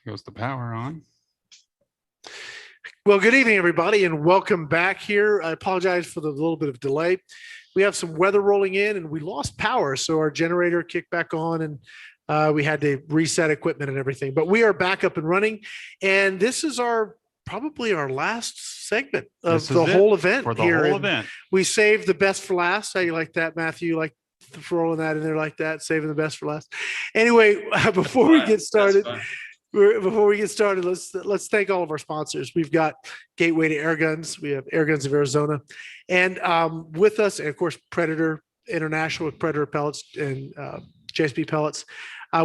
Goes the power on. Well, good evening, everybody, and welcome back here. I apologize for the little bit of delay. We have some weather rolling in and we lost power. So our generator kicked back on and we had to reset equipment and everything, but we are back up and running. And this is probably our last segment of the whole event for the here. whole event. We saved the best for last. How you like that, Matthew? You like throwing that in there like that, saving the best for last. Anyway, before we get started, let's thank all of our sponsors. We've got Gateway to Airguns. We have Airguns of Arizona, and with us, and of course, Predator International with Predator pellets and JSB pellets.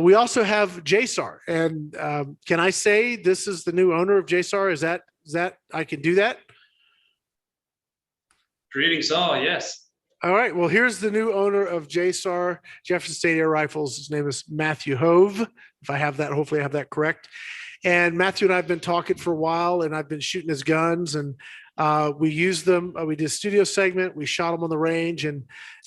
We also have JSAR, and can I say this is the new owner of JSAR? Is that I can do that? Greetings all. Yes. All right. Well, here's the new owner of JSAR, Jefferson State Air Rifles. His name is Matthew Hove. If I have that, hopefully I have that correct. And Matthew and I have been talking for a while, and I've been shooting his guns, and we used them. We did a studio segment. We shot them on the range, and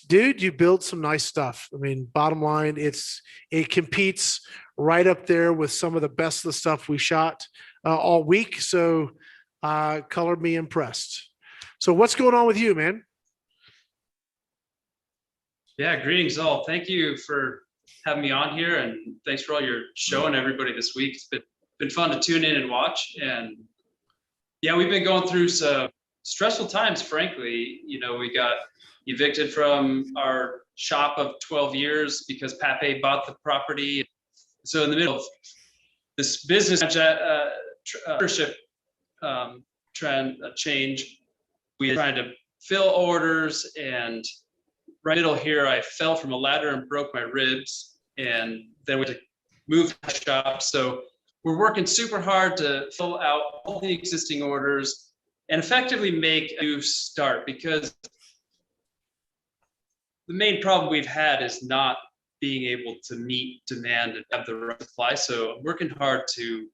dude, you build some nice stuff. I mean, bottom line, it competes right up there with some of the best of the stuff we shot all week. So, colored me impressed. So, what's going on with you, man? Yeah, greetings all. Thank you for having me on here, and thanks for all your showing everybody this week. It's been fun to tune in and watch. And yeah, we've been going through some stressful times, frankly. You know, we got evicted from our shop of 12 years because Pape bought the property. So in the middle of this business ownership trend change, we were trying to fill orders, and right middle here, I fell from a ladder and broke my ribs, and then we had to move the shop. So we're working super hard to fill out all the existing orders and effectively make a new start, because the main problem we've had is not being able to meet demand and have the right supply. So I'm working hard to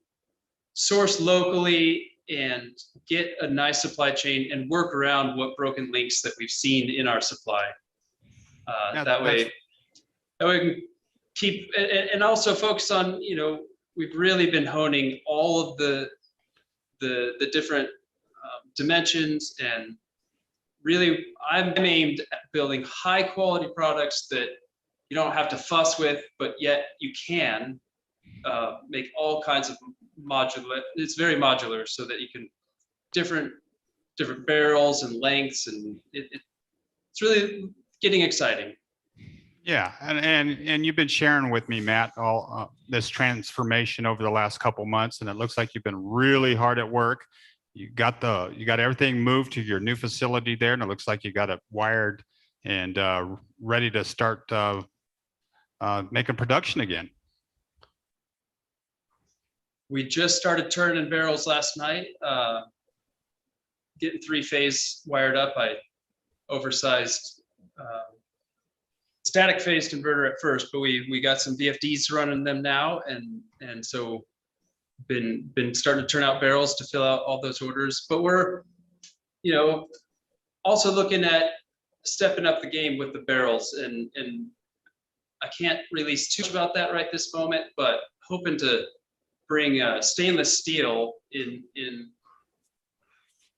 source locally and get a nice supply chain and work around what broken links that we've seen in our supply. That way we can keep and also focus on, you know, we've really been honing all of the different dimensions, and really I'm aimed at building high quality products that you don't have to fuss with, but yet you can make all kinds of modular. It's very modular, so that you can different barrels and lengths, and it's really getting exciting. Yeah, and you've been sharing with me, Matt, all this transformation over the last couple months, and it looks like you've been really hard at work. You got everything moved to your new facility there, and it looks like you got it wired and ready to start making production again. We just started turning barrels last night, getting 3-phase wired up. I oversized static phase converter at first, but we got some VFDs running them now, and so been starting to turn out barrels to fill out all those orders. But we're, you know, also looking at stepping up the game with the barrels, and I can't release too much about that right this moment, but hoping to bring stainless steel in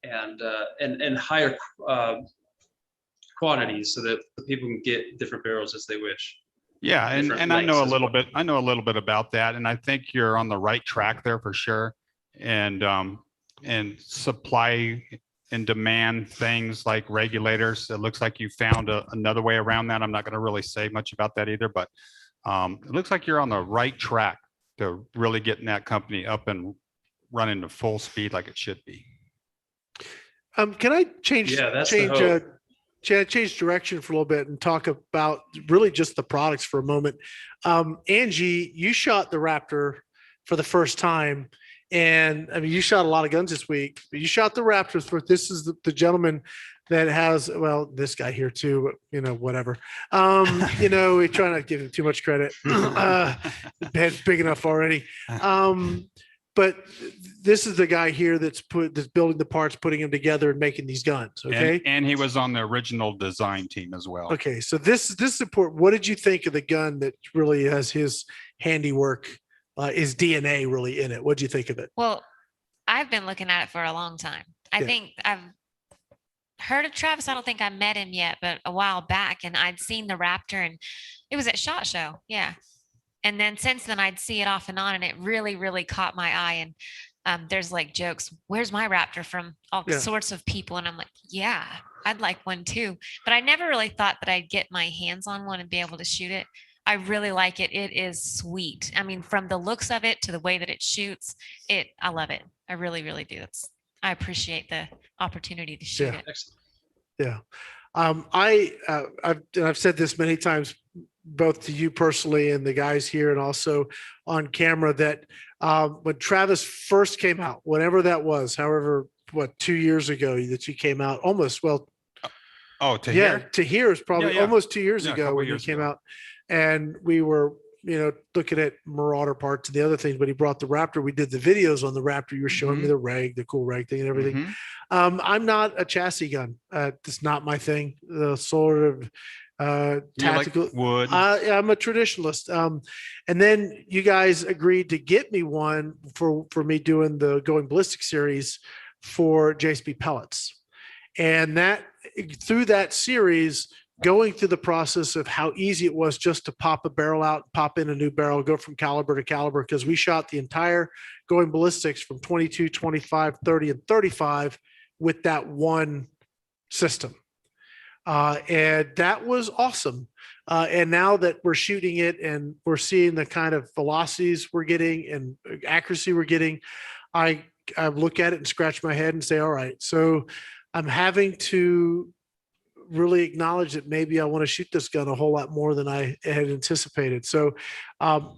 and higher quantities, so that the people can get different barrels as they wish. Yeah, and I know a little bit. I know a little bit about that, and I think you're on the right track there for sure. And supply and demand things like regulators. It looks like you found another way around that. I'm not going to really say much about that either, but it looks like you're on the right track to really getting that company up and running to full speed like it should be. Can I change direction for a little bit and talk about really just the products for a moment? Angie, you shot the Raptor for the first time, and I mean, you shot a lot of guns this week, but you shot the Raptors for, this is the gentleman that has, well, this guy here too, but you know, whatever. You know, we try not to give him too much credit. Head's big enough already. but this is the guy here that's building the parts, putting them together and making these guns. Okay. And he was on the original design team as well. Okay. So this is important. What did you think of the gun that really has his handiwork, his DNA really in it? What did you think of it? Well, I've been looking at it for a long time. I Yeah. think I've heard of Travis. I don't think I met him yet, but a while back, and I'd seen the Raptor, and it was at SHOT Show. Yeah. And then since then I'd see it off and on, and it really, really caught my eye. And there's like jokes, where's my Raptor, from all Yeah. sorts of people. And I'm like, yeah, I'd like one too. But I never really thought that I'd get my hands on one and be able to shoot it. I really like it. It is sweet. I mean, from the looks of it to the way that it shoots, I love it. I really, really do. I appreciate the opportunity to shoot Yeah. it. Excellent. Yeah. I've said this many times, both to you personally and the guys here, and also on camera, that when Travis first came out, whenever that was, however, 2 years ago that you came out, almost, well, Oh, to yeah, here? to here is probably Yeah, yeah. almost 2 years Yeah, a ago couple when you years came ago. out, and we were, looking at Marauder parts and the other things, but he brought the Raptor. We did the videos on the Raptor. You were showing me the cool reg thing and everything. Mhm. I'm not a chassis gun. It's not my thing. The sort of You tactical. like wood? I'm a traditionalist. And then you guys agreed to get me one for me doing the Going Ballistic series for JSB pellets. And that, through that series, going through the process of how easy it was just to pop a barrel out, pop in a new barrel, go from caliber to caliber, because we shot the entire Going Ballistics from 22, 25, 30, and 35 with that one system. And that was awesome. And now that we're shooting it and we're seeing the kind of velocities we're getting and accuracy we're getting, I look at it and scratch my head and say, all right, so I'm having to really acknowledge that maybe I want to shoot this gun a whole lot more than I had anticipated. So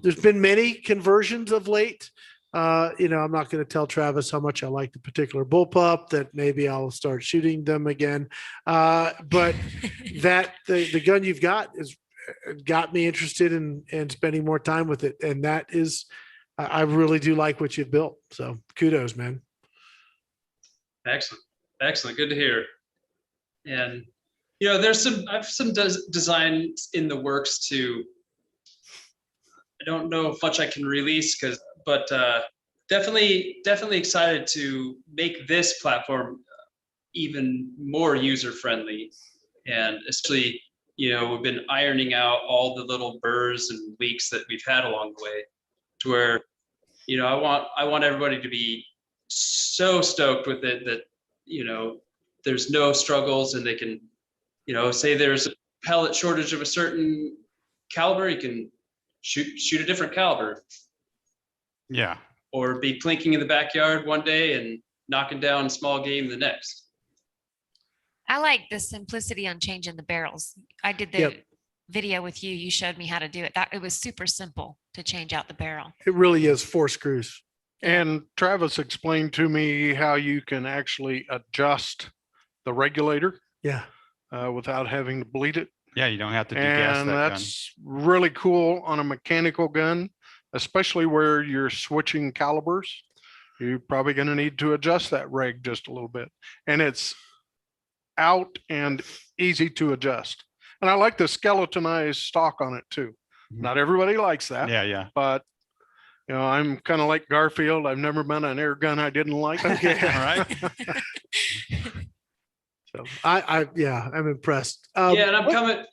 there's been many conversions of late. I'm not going to tell Travis how much I like the particular bullpup, that maybe I'll start shooting them again. But that the gun you've got got me interested in spending more time with it. And that is, I really do like what you've built. So kudos, man. Excellent. Excellent. Good to hear. And, I have some designs in the works too. I don't know if much I can release but definitely excited to make this platform even more user friendly. And especially, we've been ironing out all the little burrs and leaks that we've had along the way, to where, I want everybody to be so stoked with it that, there's no struggles, and they can, say there's a pellet shortage of a certain caliber, you can shoot a different caliber. Yeah. Or be clinking in the backyard one day and knocking down small game the next. I like the simplicity on changing the barrels. I did the video with you. You showed me how to do it. It was super simple to change out the barrel. It really is 4 screws. And Travis explained to me how you can actually adjust the regulator Yeah. without having to bleed it. Yeah, you don't have to degas And that gun. that's really cool on a mechanical gun, especially where you're switching calibers. You're probably going to need to adjust that reg just a little bit. And it's out and easy to adjust. And I like the skeletonized stock on it too. Mhm. Not everybody likes that, Yeah. but I'm kind of like Garfield. I've never been an air gun I didn't like. Okay. All right. So I'm impressed. Yeah, and I'm coming.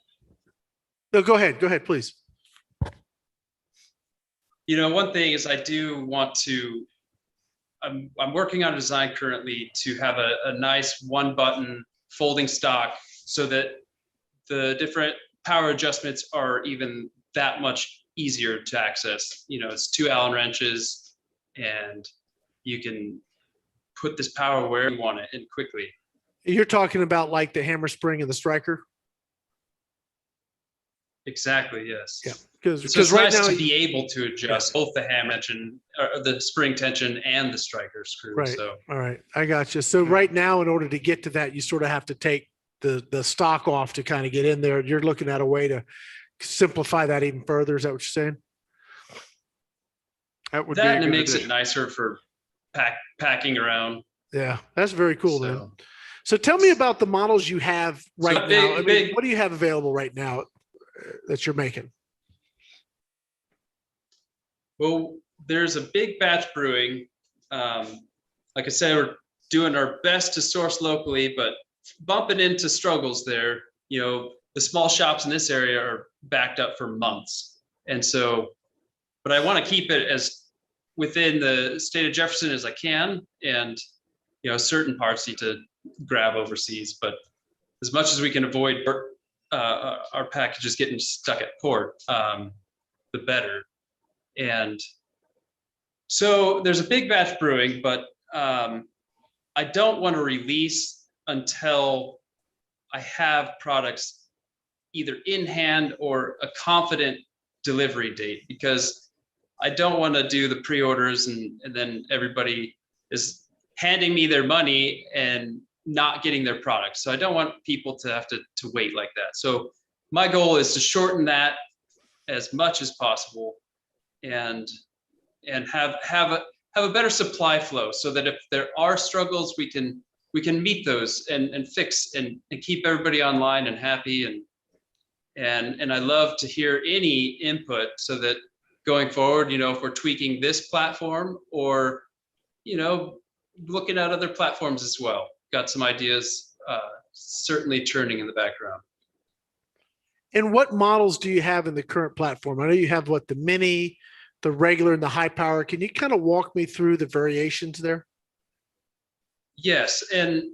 No, go ahead, please. One thing is I do want to, I'm working on a design currently to have a nice 1-button folding stock, so that the different power adjustments are even that much easier to access. It's 2 Allen wrenches, and you can put this power where you want it and quickly. You're talking about like the hammer spring and the striker? Exactly, yes. Yeah. So Because it's right nice now, to be able to adjust both the ham tension, or the spring tension, and the striker screw. Right. So all right, I got you. So right now, in order to get to that, you sort of have to take the stock off to kind of get in there. You're looking at a way to simplify that even further. Is that what you're saying? That would be That a and it good makes it addition. nicer for packing around. Yeah, that's very cool, So- man. So tell me about the models you have right So now. I mean, big- what do you have available right now that you're making? Well, there's a big batch brewing. Like I said, we're doing our best to source locally, but bumping into struggles there. You know, the small shops in this area are backed up for months. And so, but I want to keep it as within the state of Jefferson as I can. And, you know, certain parts need to grab overseas, but as much as we can avoid our packages getting stuck at port, the better. And so there's a big batch brewing, but I don't want to release until I have products either in hand or a confident delivery date, because I don't want to do the pre-orders and then everybody is handing me their money and not getting their products. So I don't want people to have to wait like that. So my goal is to shorten that as much as possible and have a better supply flow, so that if there are struggles, we can meet those and fix and keep everybody online and happy. And I love to hear any input, so that going forward, you know, if we're tweaking this platform or, you know, looking at other platforms as well. Got some ideas certainly churning in the background. And what models do you have in the current platform? I know you have the mini, the regular, and the high power. Can you kind of walk me through the variations there? Yes, and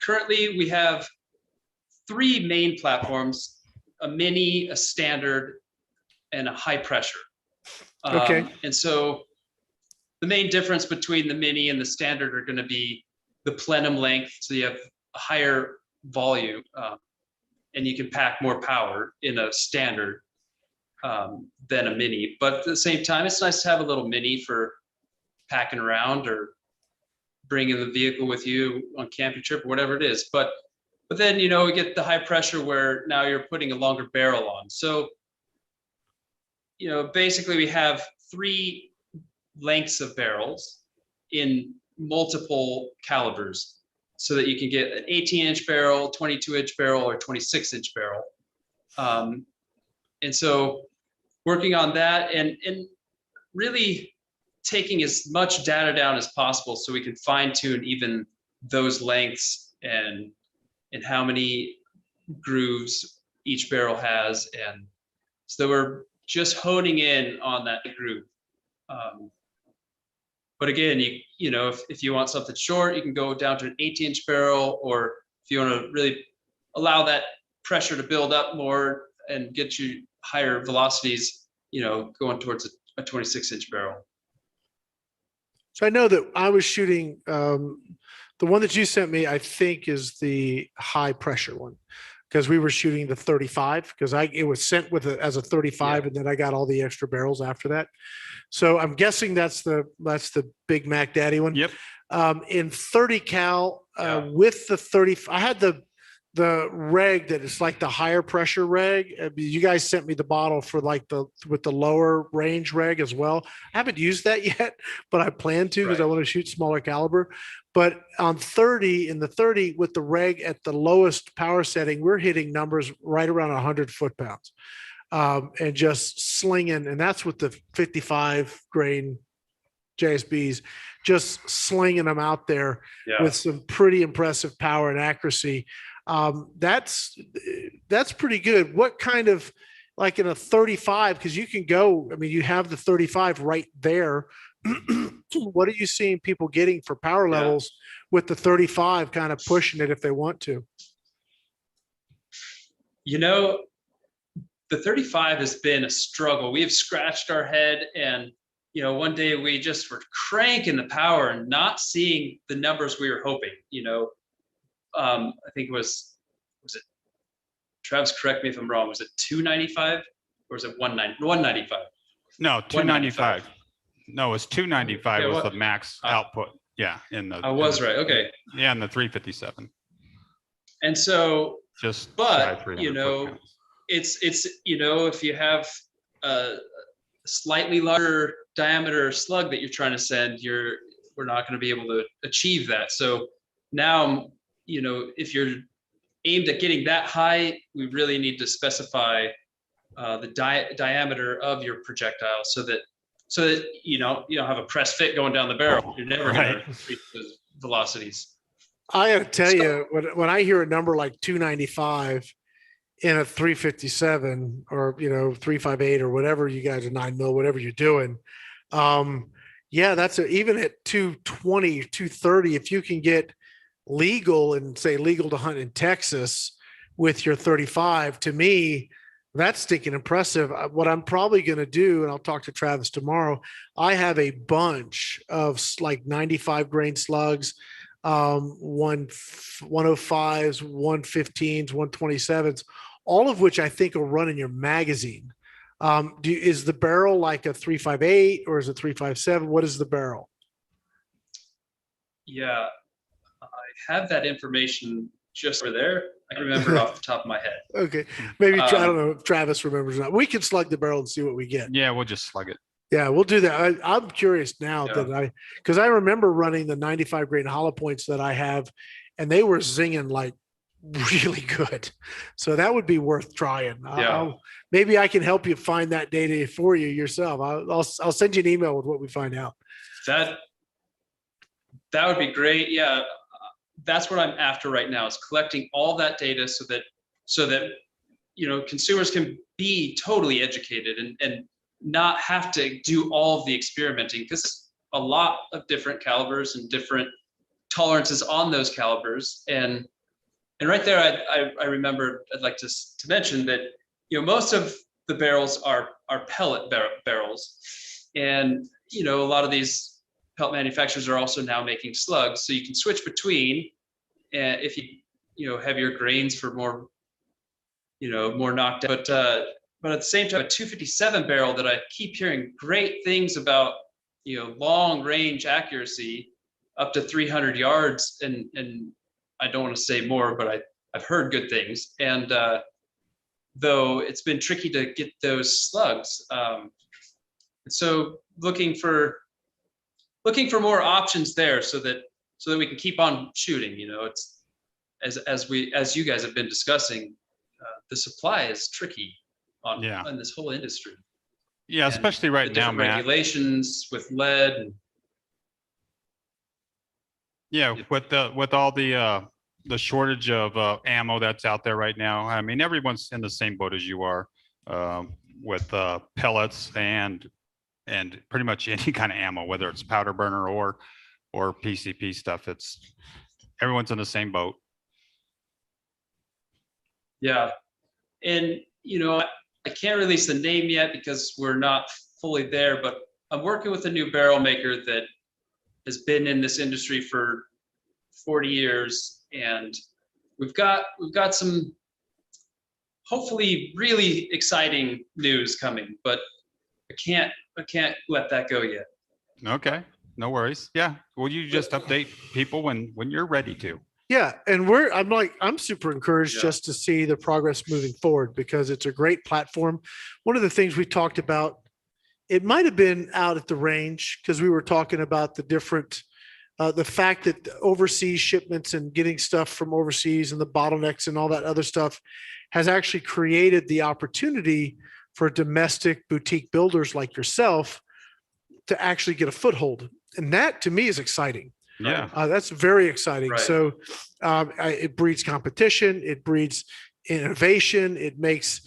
currently we have 3 main platforms: a mini, a standard, and a high pressure. Okay. And so the main difference between the mini and the standard are going to be the plenum length. So you have a higher volume, and you can pack more power in a standard than a mini. But at the same time, it's nice to have a little mini for packing around or bringing the vehicle with you on camping trip or whatever it is. But then, you know, we get the high pressure where now you're putting a longer barrel on. So, you know, basically we have 3 lengths of barrels in multiple calibers, so that you can get an 18-inch barrel, 22-inch barrel, or 26-inch barrel. And so working on that and really taking as much data down as possible, so we can fine tune even those lengths and how many grooves each barrel has. And so we're just honing in on that groove. But again, you know, if you want something short, you can go down to an 18-inch barrel, or if you want to really allow that pressure to build up more and get you higher velocities, you know, going towards a 26-inch barrel. So I know that I was shooting, the one that you sent me, I think is the high pressure one, because we were shooting the 35, because it was sent with as a 35, and then I got all the extra barrels after that. So I'm guessing that's the Big Mac Daddy one. Yep. In 30 cal with the 30, I had the reg that is like the higher pressure reg. You guys sent me the bottle for with the lower range reg as well. I haven't used that yet, but I plan to, because I want to shoot smaller caliber. But on 30, in the 30 with the reg at the lowest power setting, we're hitting numbers right around 100 foot-pounds, and just slinging. And that's with the 55 grain JSBs, just slinging them out there with some pretty impressive power and accuracy. That's pretty good. What kind of, like in a 35, because you can go, I mean, you have the 35 right there. What are you seeing people getting for power levels with the 35, kind of pushing it if they want to? You know, the 35 has been a struggle. We have scratched our head, and, you know, one day we just were cranking the power and not seeing the numbers we were hoping. You know, I think was it, Travis, correct me if I'm wrong, was it 295 or was it 195? No, 295. No, it's 295 was the max output. Yeah, in the. I was right. Okay. Yeah, in the 357. And so, just but you know, it's you know, if you have a slightly larger diameter slug that you're trying to send, we're not going to be able to achieve that. So now, if you're aimed at getting that high, we really need to specify the diameter of your projectile so that you don't have a press fit going down the barrel. You're never going to reach those velocities. I gotta tell you, when I hear a number like 295 in a 357 or 358 or whatever you guys are 9 mil, whatever you're doing, yeah, that's even at 220, 230. If you can get legal and say legal to hunt in Texas with your 35, to me, that's stinking impressive. What I'm probably going to do, and I'll talk to Travis tomorrow, I have a bunch of like 95 grain slugs, 105s, 115s, 127s, all of which I think will run in your magazine. Is the barrel like a 358 or is it 357? What is the barrel? Yeah, I have that information just over there. I can remember off the top of my head. Okay. Maybe, I don't know if Travis remembers or not. We can slug the barrel and see what we get. Yeah, we'll just slug it. Yeah, we'll do that. I'm curious now because I remember running the 95 grain hollow points that I have, and they were zinging like really good. So that would be worth trying. Yeah. Maybe I can help you find that data for you yourself. I'll send you an email with what we find out. That would be great. Yeah. That's what I'm after right now, is collecting all that data so that consumers can be totally educated and not have to do all of the experimenting, because a lot of different calibers and different tolerances on those calibers. And right there, I remember I'd like to mention that most of the barrels are pellet barrels, and a lot of these pellet manufacturers are also now making slugs, so you can switch between, if you heavier grains for more knocked out. But at the same time, a 257 barrel that I keep hearing great things about, long range accuracy up to 300 yards, and I don't want to say more, but I've heard good things. And though it's been tricky to get those slugs, so looking for more options there, so that we can keep on shooting. It's as you guys have been discussing, the supply is tricky on this whole industry. Yeah, And especially right now, Matt. Regulations with lead. And, with all the shortage of ammo that's out there right now. I mean, everyone's in the same boat as you are, with pellets and pretty much any kind of ammo, whether it's powder burner or PCP stuff. Everyone's in the same boat. Yeah, and I can't release the name yet because we're not fully there, but I'm working with a new barrel maker that has been in this industry for 40 years, and we've got some hopefully really exciting news coming, but I can't let that go yet. Okay, no worries. Yeah, will you just update people when you're ready to? Yeah, and I'm super encouraged just to see the progress moving forward, because it's a great platform. One of the things we talked about, it might have been out at the range, because we were talking about the different, the fact that overseas shipments and getting stuff from overseas and the bottlenecks and all that other stuff has actually created the opportunity for domestic boutique builders like yourself to actually get a foothold. And that to me is exciting. Yeah, that's very exciting. Right. So it breeds competition, it breeds innovation, it makes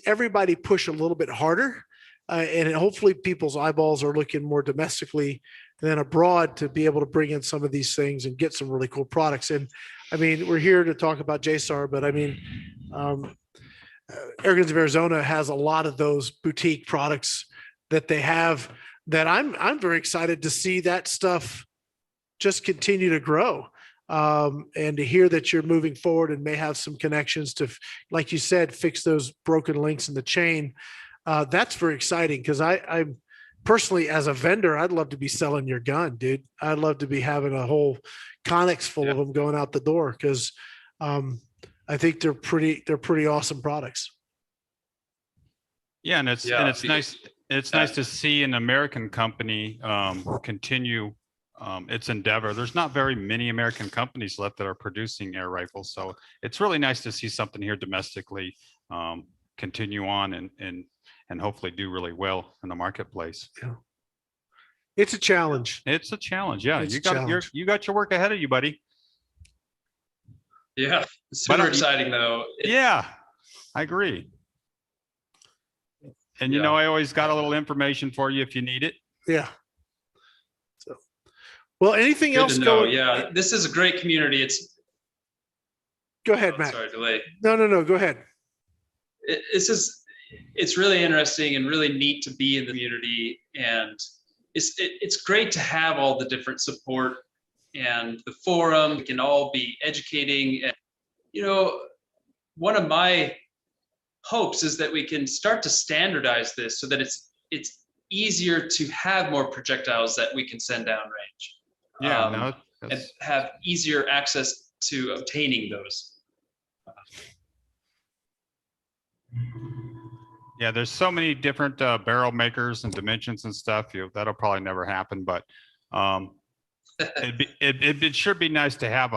everybody push a little bit harder, and hopefully people's eyeballs are looking more domestically than abroad to be able to bring in some of these things and get some really cool products. And I mean, we're here to talk about JSAR, but I mean, Airguns of Arizona has a lot of those boutique products that they have that I'm very excited to see that stuff just continue to grow, and to hear that you're moving forward and may have some connections to, like you said, fix those broken links in the chain. That's very exciting, because I'm personally, as a vendor, I'd love to be selling your gun, dude. I'd love to be having a whole Connex full of them going out the door, because I think they're pretty awesome products. Yeah, and it's nice. It's nice to see an American company continue its endeavor. There's not very many American companies left that are producing air rifles, so it's really nice to see something here domestically continue on and hopefully do really well in the marketplace. Yeah. It's a challenge. It's a challenge. Yeah, It's you a got challenge. you got your work ahead of you, buddy. Yeah, super But, exciting though. Yeah, I agree. And you Yeah. know, I always got a little information for you if you need it. Yeah. So, well, anything Good else to know. going? Yeah, this is a great community. Go ahead, Matt. Sorry, delay. No. Go ahead. It's really interesting and really neat to be in the community, and it's great to have all the different support and the forum. We can all be educating, and one of my hopes is that we can start to standardize this so that it's easier to have more projectiles that we can send downrange. Yeah, no, And have easier access to obtaining those. yeah, there's so many different barrel makers and dimensions and stuff. That'll probably never happen, but it should be nice to have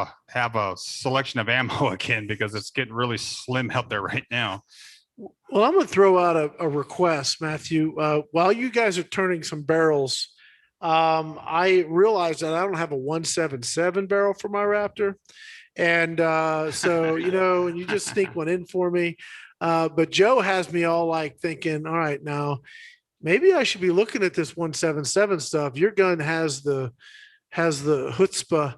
a selection of ammo again, because it's getting really slim out there right now. Well, I'm going to throw out a request, Matthew. While you guys are turning some barrels, I realized that I don't have a 177 barrel for my Raptor. And so, and you just sneak one in for me. But Joe has me all like thinking, all right, now maybe I should be looking at this 177 stuff. Your gun has the chutzpah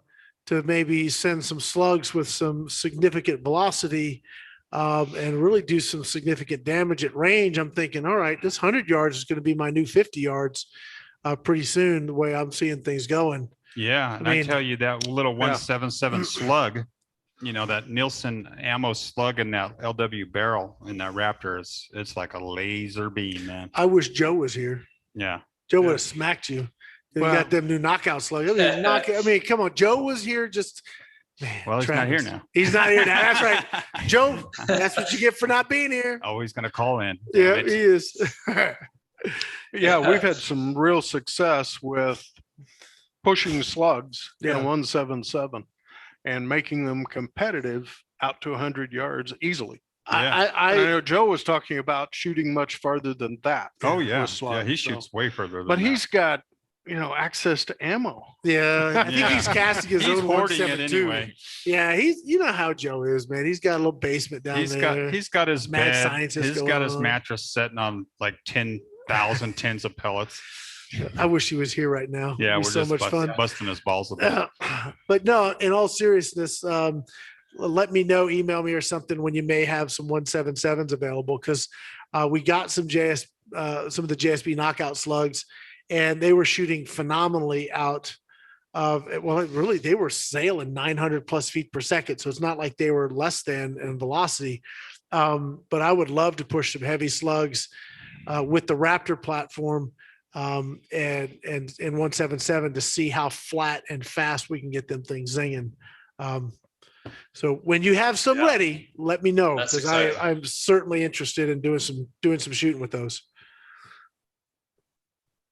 to maybe send some slugs with some significant velocity and really do some significant damage at range. I'm thinking, all right, this 100 yards is going to be my new 50 yards pretty soon, the way I'm seeing things going. Yeah, and I tell you, that little 177 slug, that Nielsen ammo slug in that LW barrel in that Raptor, it's like a laser beam, man. I wish Joe was here. Yeah. Joe would have smacked you. You got them new knockout slugs. I mean, come on. Joe was here just, man. Well, he's not here now. He's not here now. That's right. Joe, that's what you get for not being here. Oh, he's going to call in. Yeah, he is. Yeah, we've had some real success with pushing slugs in 177 and making them competitive out to 100 yards easily. Yeah. I know Joe was talking about shooting much farther than that. Oh, yeah. with slugs, Yeah, he shoots way further than but that. he's got, access to ammo. Yeah, I think he's casting his He's own hoarding it 172. anyway. Yeah, you know how Joe is, man. He's got a little basement down there. He's got his Mad bed. scientist He's got his going on. mattress sitting on like 10,000 tins of pellets. I wish he was here right now. Yeah, It'd we're be so just much fun. busting his balls with it. But no, in all seriousness, let me know, email me or something when you may have some 177s available, because we got some of the JSB knockout slugs, and they were shooting phenomenally out of, well, really, they were sailing 900 plus feet per second. So it's not like they were less than in velocity. But I would love to push some heavy slugs with the Raptor platform and 177 to see how flat and fast we can get them things zinging. So when you have some ready, let me know, That's because exciting. I'm certainly interested in doing some shooting with those.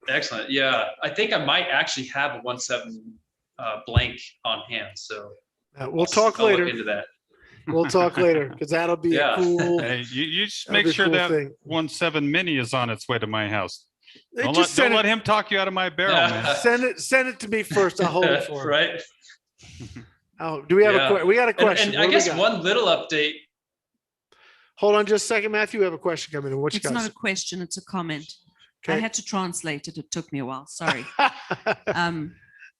Excellent. Yeah, I think I might actually have a 1.7 blank on hand. So We'll talk I'll later. look into that. We'll talk later, because that'll be Yeah. a cool. Hey, you just that'll make be a sure cool that thing. 1.7 mini is on its way to my house. Don't Just let him talk you out of my barrel, man. send it to me first. I'll hold it for him. Right. Oh, do we have Yeah. we got a question? And What I do we guess got? one little update. Hold on just a second, Matthew. We have a question coming in. What you It's not got? a question, it's a comment. I Okay. had to translate it. It took me a while. Sorry.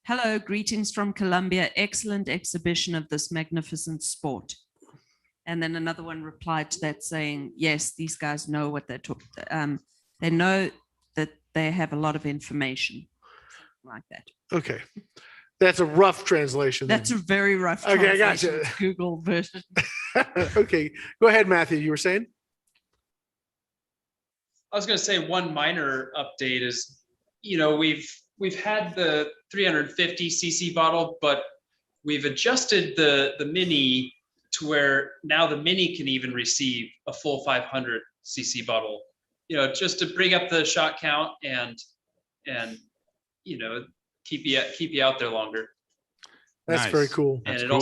Hello, greetings from Colombia. Excellent exhibition of this magnificent sport. And then another one replied to that saying, yes, these guys know what they're talking. They know that they have a lot of information like that. Okay. That's a rough translation. then. That's a very rough Okay, I translation, gotcha. Google version. Okay. Go ahead, Matthew. You were saying? I was going to say one minor update is, we've had the 350 cc bottle, but we've adjusted the mini to where now the mini can even receive a full 500 cc bottle just to bring up the shot count and keep you out there longer. That's very Nice. cool. And That's it cool.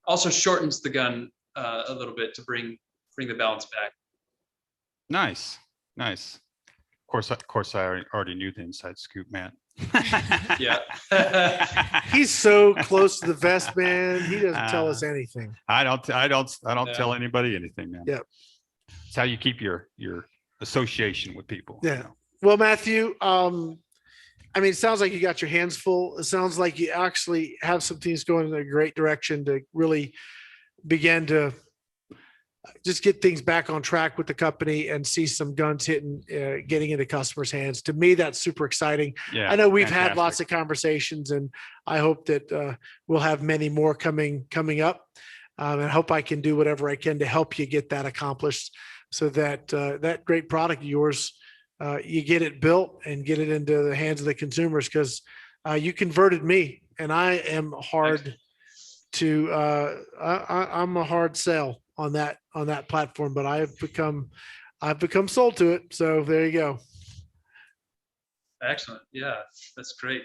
also shortens the gun a little bit to bring the balance back. Nice. Of course, I already knew the inside scoop, man. Yeah. He's so close to the vest, man. He doesn't tell us anything. I don't Yeah. tell anybody anything, man. Yep. It's how you keep your association with people. Yeah. Well, Matthew, it sounds like you got your hands full. It sounds like you actually have some things going in a great direction to really begin to just get things back on track with the company and see some guns getting into customers' hands. To me, that's super exciting. Yeah. I know we've had fantastic. lots of conversations, and I hope that we'll have many more coming up. And I hope I can do whatever I can to help you get that accomplished, so that that great product of yours, you get it built and get it into the hands of the consumers, because you converted me, and I am hard to I'm a hard sell on that platform, but I've become sold to it. So there you go. Excellent. Yeah, that's great.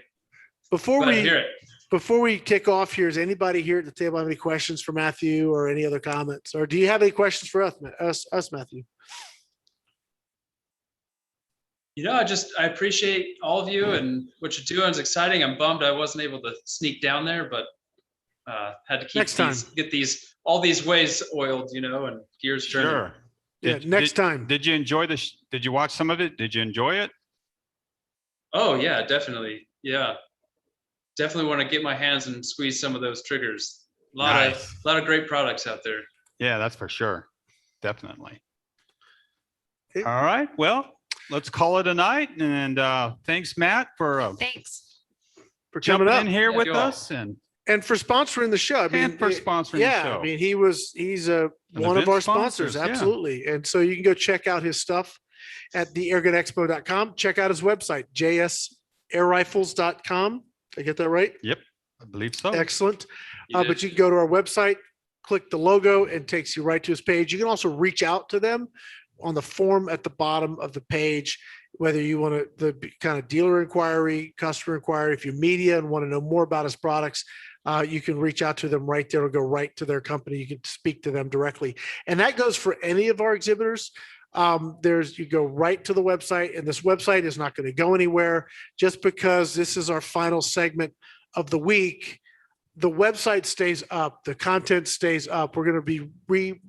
Before Glad to hear it. Before we kick off here, does anybody here at the table have any questions for Matthew or any other comments? Or do you have any questions for us, Matthew? I appreciate all of you and what you're doing. It's exciting. I'm bummed I wasn't able to sneak down there, but had to Next time. get all these ways oiled, and gears turning. Sure. Yeah, next time. Did you enjoy did you watch some of it? Did you enjoy it? Oh yeah, definitely. Yeah. Definitely want to get my hands and squeeze some of those triggers. A lot of great products out there. Yeah, that's for sure. Definitely. Okay. All right. Well, let's call it a night. And thanks, Matt, for Thanks. For jumping coming up in here Yeah, with you all. us and and for sponsoring the show. for sponsoring yeah, the show. he's one of event our sponsors, sponsors. yeah. Absolutely. And so you can go check out his stuff at the airgunexpo.com. Check out his website, jsairrifles.com. Did I get that right? I believe so. Excellent. You did. But you can go to our website, click the logo, and takes you right to his page. You can also reach out to them on the form at the bottom of the page, whether you want the kind of dealer inquiry, customer inquiry. If you're media and want to know more about his products, you can reach out to them right there. It'll go right to their company. You can speak to them directly. And that goes for any of our exhibitors. You go right to the website, and this website is not going to go anywhere. Just because this is our final segment of the week, the website stays up, the content stays up. We're going to be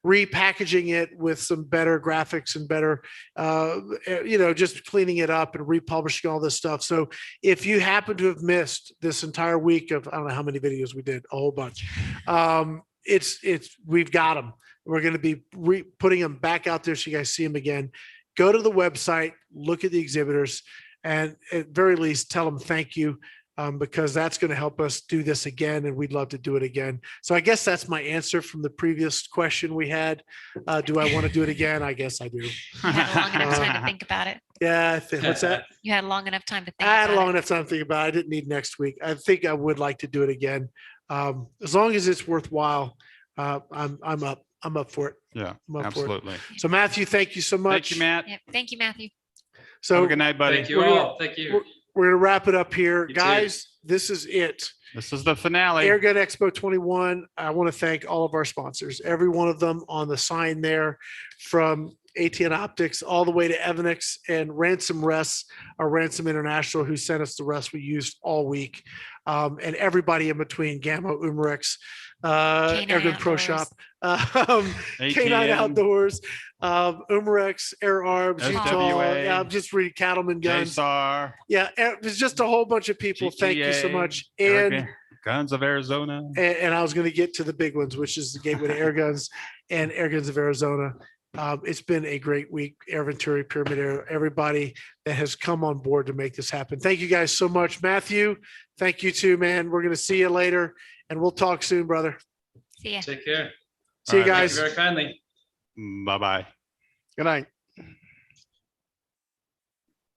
repackaging it with some better graphics and better, just cleaning it up and republishing all this stuff. So if you happen to have missed this entire week of, I don't know how many videos we did, a whole bunch. We've got them. We're going to be putting them back out there so you guys see them again. Go to the website, look at the exhibitors, and at very least tell them thank you. Because that's going to help us do this again, and we'd love to do it again. So I guess that's my answer from the previous question we had. Do I want to do it again? I guess I do. You had a long enough time to think about it. Yeah, what's that? You had a long enough time to think I had a about long it. enough time to think about it. I didn't need next week. I think I would like to do it again. As long as it's worthwhile, I'm up. I'm up for it. Yeah, I'm up for it. absolutely. So Matthew, thank you so much. Thank you, Matt. Yep. Thank you, Matthew. So Have a good night, buddy. Thank you We're gonna- all. Thank you. we're going to wrap it up here. You too. Guys, this is it. This is the finale. Airgun Expo 21. I want to thank all of our sponsors, every one of them on the sign there, from ATN Optics all the way to Evanix and Ransom Rests, our Ransom International, who sent us the rest we used all week. And everybody in between, Gamma, Umarex, Airgun Pro Shop, K9 Outdoors, Umarex, Air Arms, Utah. SWA, Yeah, I'm just reading Cattleman Guns. JSAR, Yeah, there's just a whole bunch of people. Thank you so GTA, much. And Airgun, Guns of Arizona. and I was going to get to the big ones, which is the Gateway to Air Guns and Air Guns of Arizona. It's been a great week. Air Venturi, Pyramid Air, everybody that has come on board to make this happen. Thank you guys so much. Matthew, thank you too, man. We're going to see you later, and we'll talk soon, brother. See ya. Take care. See you All right, guys. Thank you very kindly. Bye-bye. Good night.